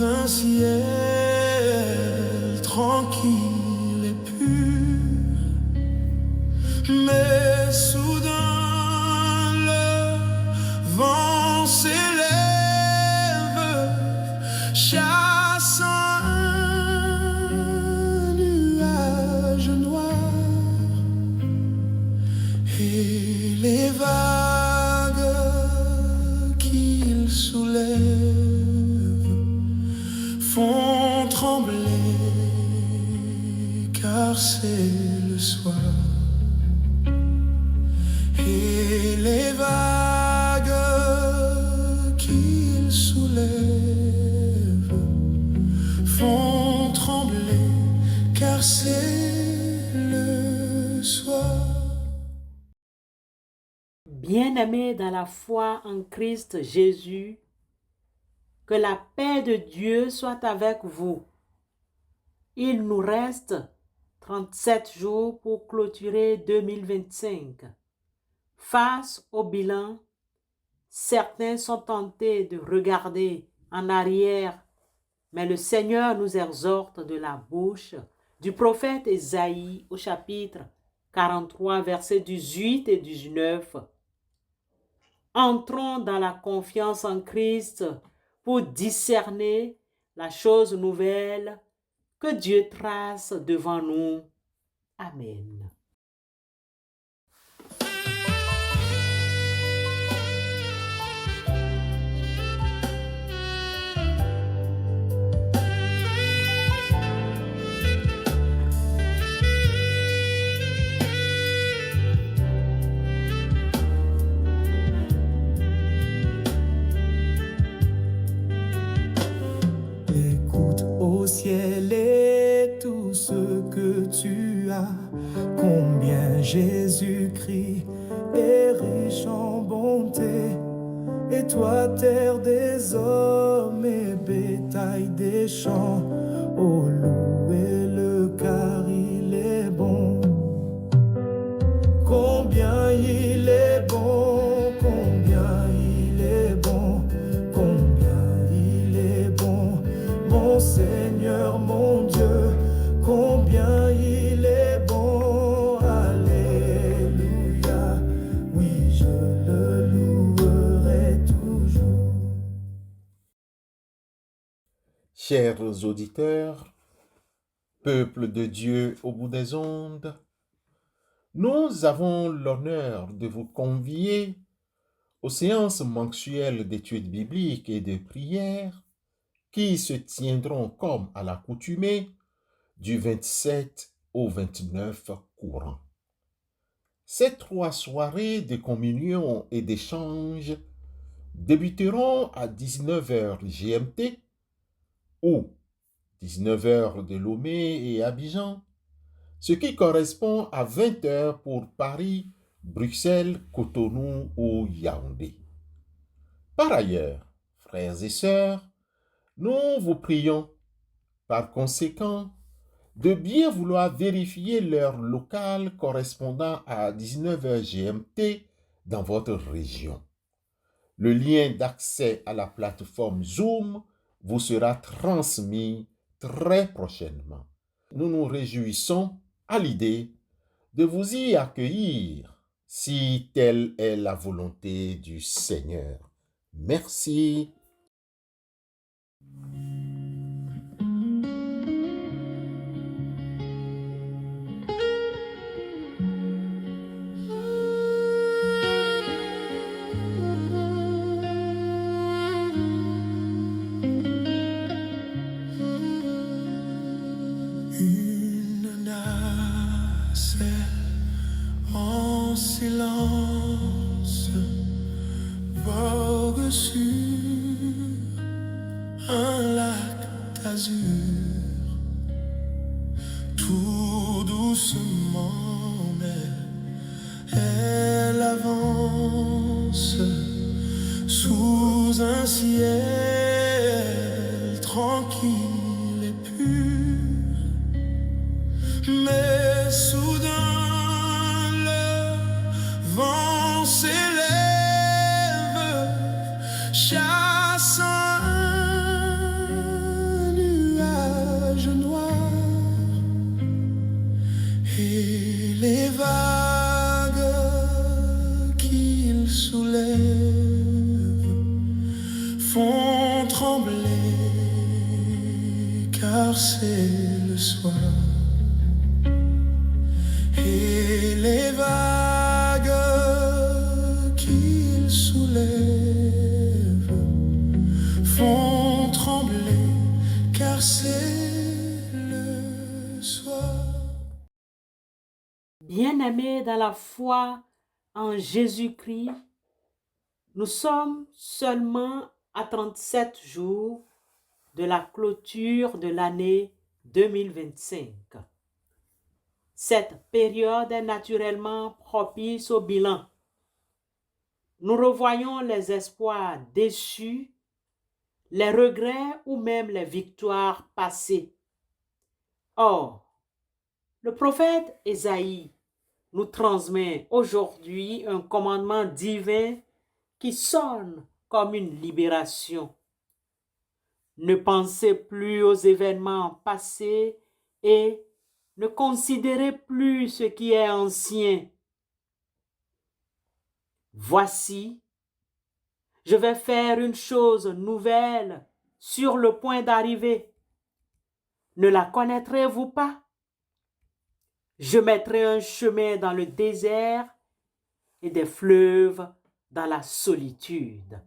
un ciel tranquille et pur, mais soudain le vent s'élève, chassant un nuage noir, et les vagues qu'il soulève font trembler, car c'est le soir. Et les vagues qu'il soulève font trembler, car c'est le soir. Bien-aimés dans la foi en Christ Jésus, que la paix de Dieu soit avec vous. Il nous reste 37 jours pour clôturer 2025. Face au bilan, certains sont tentés de regarder en arrière, mais le Seigneur nous exhorte de la bouche du prophète Ésaïe au chapitre 43, versets 18 et 19. Entrons dans la confiance en Christ pour discerner la chose nouvelle que Dieu trace devant nous. Amen. Au ciel et tout ce que tu as, combien Jésus-Christ est riche en bonté. Et toi, terre des hommes et bétail des champs, oh louez-le car il est bon. Combien il est bon, combien il est bon, combien il est bon. Mon Seigneur, mon Dieu, combien il est bon, alléluia, oui, je le louerai toujours. Chers auditeurs, peuple de Dieu au bout des ondes, nous avons l'honneur de vous convier aux séances mensuelles d'études bibliques et de prières qui se tiendront comme à l'accoutumée du 27 au 29 courant. Ces 3 soirées de communion et d'échange débuteront à 19h GMT ou 19h de Lomé et Abidjan, ce qui correspond à 20h pour Paris, Bruxelles, Cotonou ou Yaoundé. Par ailleurs, frères et sœurs, nous vous prions, par conséquent, de bien vouloir vérifier l'heure locale correspondant à 19h GMT dans votre région. Le lien d'accès à la plateforme Zoom vous sera transmis très prochainement. Nous nous réjouissons à l'idée de vous y accueillir si telle est la volonté du Seigneur. Merci. Une nacelle en silence vogue sur un lac d'azur, tout doucement, mais elle avance sous un ciel tranquille et pur, mais soudain le vent s'élève, chassant un car c'est le soir. Et les vagues qu'il soulève font trembler, car c'est le soir. Bien-aimés dans la foi en Jésus-Christ, nous sommes seulement à 37 jours de la clôture de l'année 2025. Cette période est naturellement propice au bilan. Nous revoyons les espoirs déçus, les regrets ou même les victoires passées. Or, le prophète Ésaïe nous transmet aujourd'hui un commandement divin qui sonne comme une libération. Ne pensez plus aux événements passés et ne considérez plus ce qui est ancien. Voici, je vais faire une chose nouvelle sur le point d'arriver. Ne la connaîtrez-vous pas? Je mettrai un chemin dans le désert et des fleuves dans la solitude.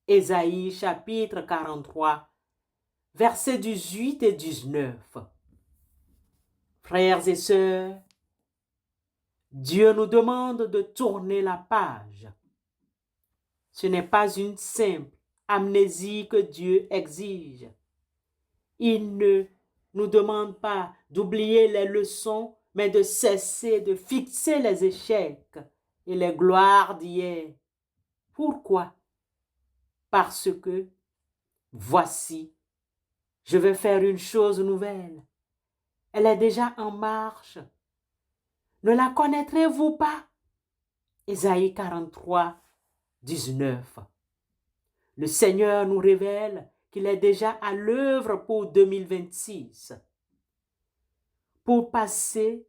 Ésaïe chapitre 43, versets 18 et 19. Frères et sœurs, Dieu nous demande de tourner la page. Ce n'est pas une simple amnésie que Dieu exige. Il ne nous demande pas d'oublier les leçons, mais de cesser de fixer les échecs et les gloires d'hier. Pourquoi? Parce que, voici, je vais faire une chose nouvelle. Elle est déjà en marche. Ne la connaîtrez-vous pas? Ésaïe 43, 19. Le Seigneur nous révèle qu'il est déjà à l'œuvre pour 2026. Pour passer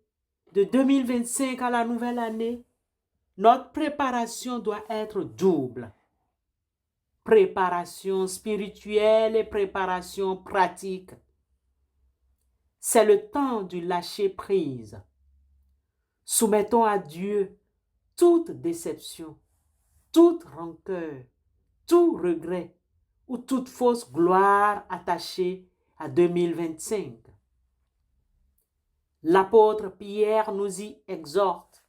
de 2025 à la nouvelle année, notre préparation doit être double. Préparation spirituelle et préparation pratique. C'est le temps du lâcher-prise. Soumettons à Dieu toute déception, toute rancœur, tout regret ou toute fausse gloire attachée à 2025. L'apôtre Pierre nous y exhorte.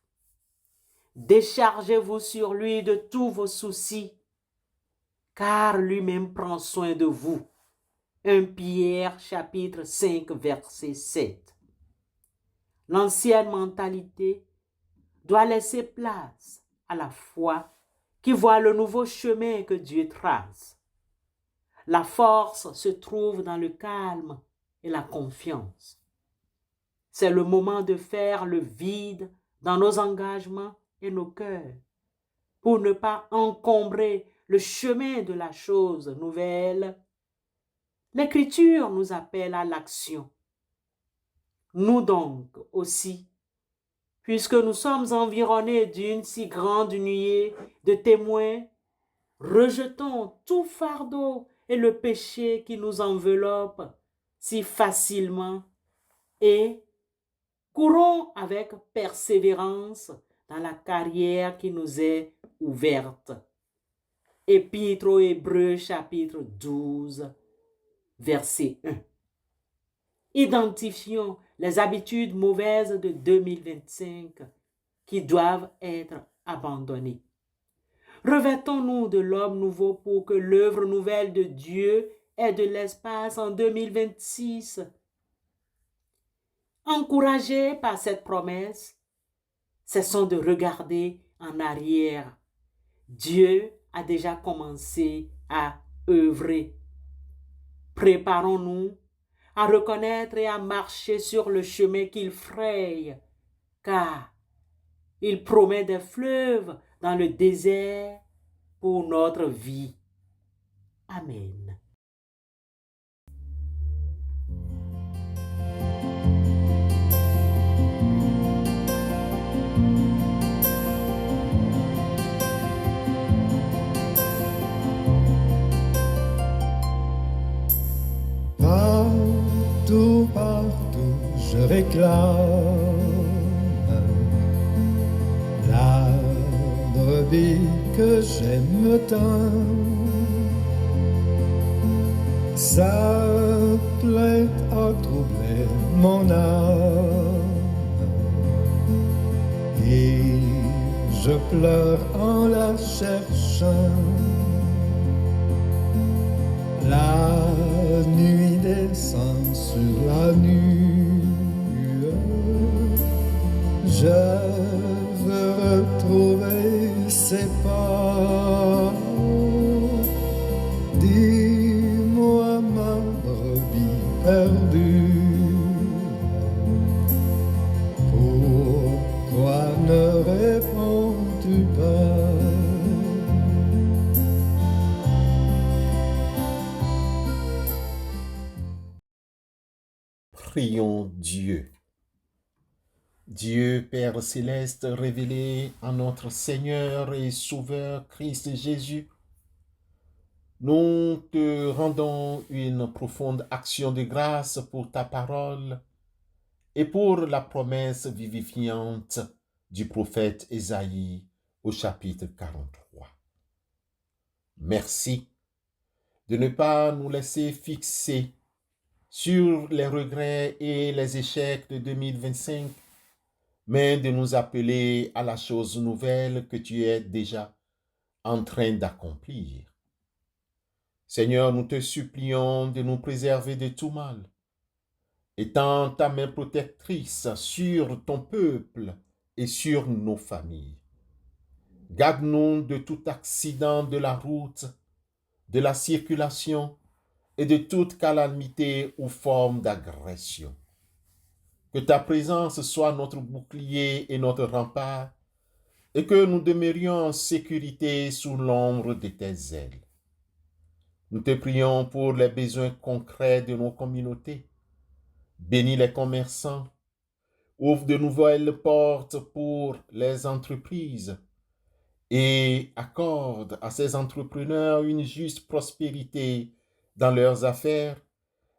Déchargez-vous sur lui de tous vos soucis, car lui-même prend soin de vous. 1 Pierre chapitre 5 verset 7. L'ancienne mentalité doit laisser place à la foi qui voit le nouveau chemin que Dieu trace. La force se trouve dans le calme et la confiance. C'est le moment de faire le vide dans nos engagements et nos cœurs pour ne pas encombrer le chemin de la chose nouvelle. L'Écriture nous appelle à l'action. Nous donc aussi, puisque nous sommes environnés d'une si grande nuée de témoins, rejetons tout fardeau et le péché qui nous enveloppe si facilement et courons avec persévérance dans la carrière qui nous est ouverte. Épître aux Hébreux chapitre 12, verset 1. Identifions les habitudes mauvaises de 2025 qui doivent être abandonnées. Revêtons-nous de l'homme nouveau pour que l'œuvre nouvelle de Dieu ait de l'espace en 2026. Encouragés par cette promesse, cessons de regarder en arrière. Dieu a déjà commencé à œuvrer. Préparons-nous à reconnaître et à marcher sur le chemin qu'il fraye, car il promet des fleuves dans le désert pour notre vie. Amen. Par je réclame la brebis que j'aime tant. Sa plainte a troublé mon âme et je pleure en la cherchant. La nuit descend sur la nue. Je veux retrouver ses pas. Dis-moi ma brebis perdue, pourquoi ne réponds-tu pas? Prions Dieu. Dieu Père céleste révélé en notre Seigneur et Sauveur Christ Jésus, nous te rendons une profonde action de grâce pour ta parole et pour la promesse vivifiante du prophète Ésaïe au chapitre 43. Merci de ne pas nous laisser fixer sur les regrets et les échecs de 2025, mais de nous appeler à la chose nouvelle que tu es déjà en train d'accomplir. Seigneur, nous te supplions de nous préserver de tout mal. Étends ta main protectrice sur ton peuple et sur nos familles. Garde-nous de tout accident de la route, de la circulation et de toute calamité ou forme d'agression. Que ta présence soit notre bouclier et notre rempart, et que nous demeurions en sécurité sous l'ombre de tes ailes. Nous te prions pour les besoins concrets de nos communautés. Bénis les commerçants, ouvre de nouvelles portes pour les entreprises et accorde à ces entrepreneurs une juste prospérité dans leurs affaires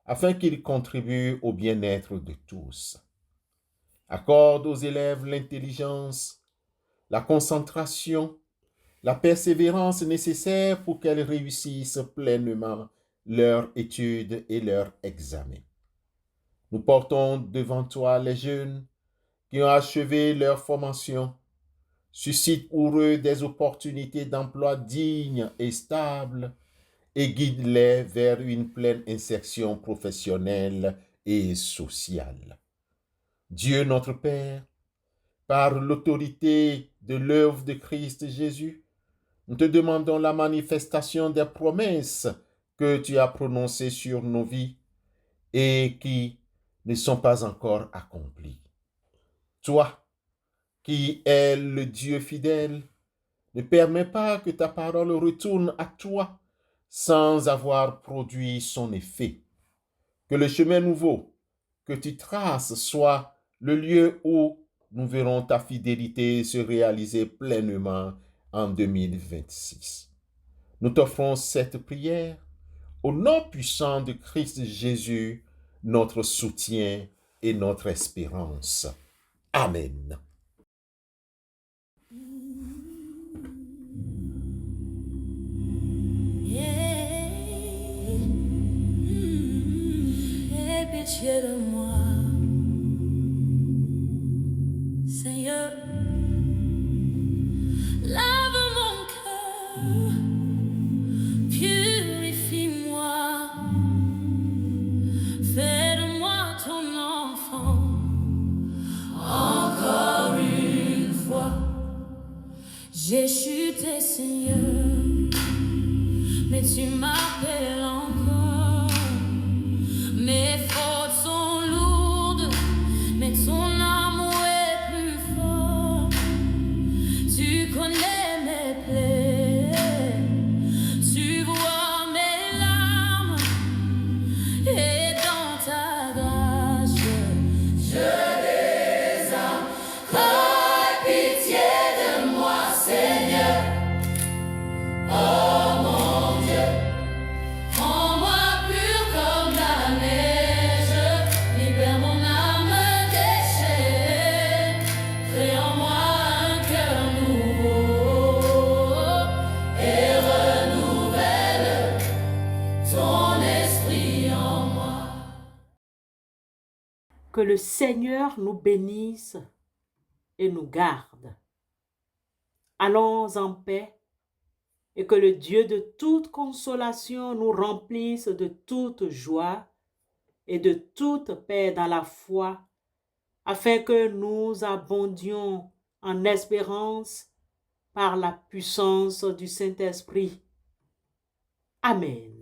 afin qu'ils contribuent au bien-être de tous. Accorde aux élèves l'intelligence, la concentration, la persévérance nécessaire pour qu'elles réussissent pleinement leurs études et leurs examens. Nous portons devant toi les jeunes qui ont achevé leur formation. Suscite pour eux des opportunités d'emploi dignes et stables et guide-les vers une pleine insertion professionnelle et sociale. Dieu notre Père, par l'autorité de l'œuvre de Christ Jésus, nous te demandons la manifestation des promesses que tu as prononcées sur nos vies et qui ne sont pas encore accomplies. Toi, qui es le Dieu fidèle, ne permets pas que ta parole retourne à toi sans avoir produit son effet. Que le chemin nouveau que tu traces soit le lieu où nous verrons ta fidélité se réaliser pleinement en 2026. Nous t'offrons cette prière au nom puissant de Christ Jésus, notre soutien et notre espérance. Amen. Aie pitié de moi, Seigneur. Lave mon cœur, purifie-moi, fais de moi ton enfant. Encore une fois, j'ai chuté, Seigneur, mais tu m'appelles encore. Mes fautes sont lourdes, mais ton amour est plus fort. Tu connais mes plaies, tu vois mes larmes, et dans ta grâce, je les âme. Aie pitié de moi, Seigneur. Oh mon Dieu, Que le Seigneur nous bénisse et nous garde. Allons en paix et que le Dieu de toute consolation nous remplisse de toute joie et de toute paix dans la foi, afin que nous abondions en espérance par la puissance du Saint-Esprit. Amen.